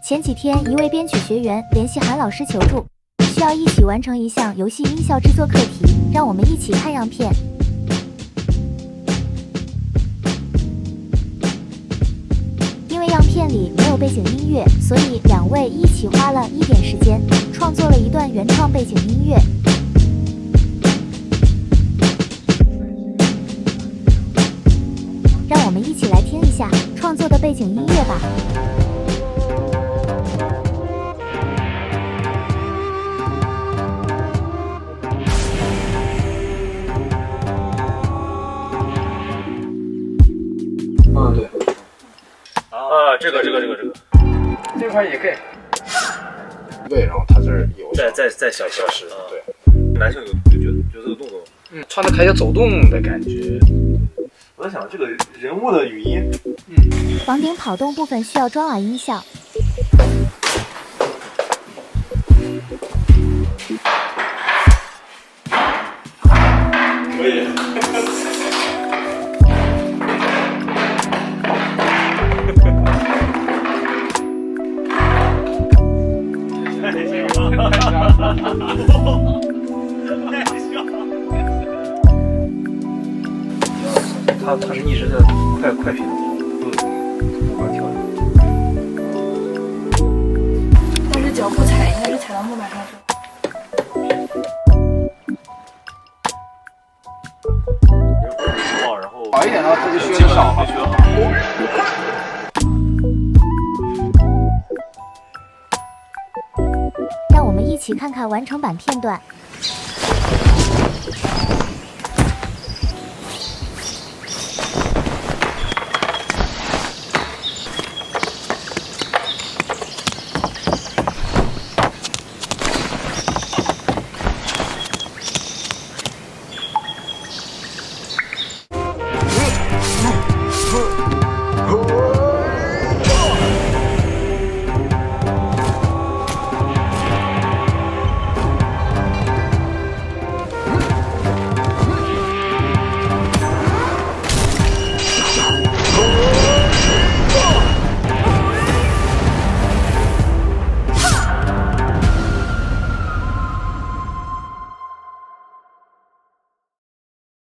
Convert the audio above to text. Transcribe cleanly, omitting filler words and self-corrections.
前几天，一位编曲学员联系韩老师求助，需要一起完成一项游戏音效制作课题，让我们一起看样片。因为样片里没有背景音乐，所以两位一起花了1点时间，创作了一段原创背景音乐。让我们一起来听一下创作的背景音乐吧。对。这个这块也可以。对，然后他这儿有再小时啊。对，男性就觉得这个动作，穿的开始走动的感觉。我在想这个人物的语音，房顶跑动部分需要装耳音效。可以。他是一直在快频的往跳。但是脚步踩应该是踩到木板上去了。然后好一点的话，他就学的少了。让我们一起看看完成版片段。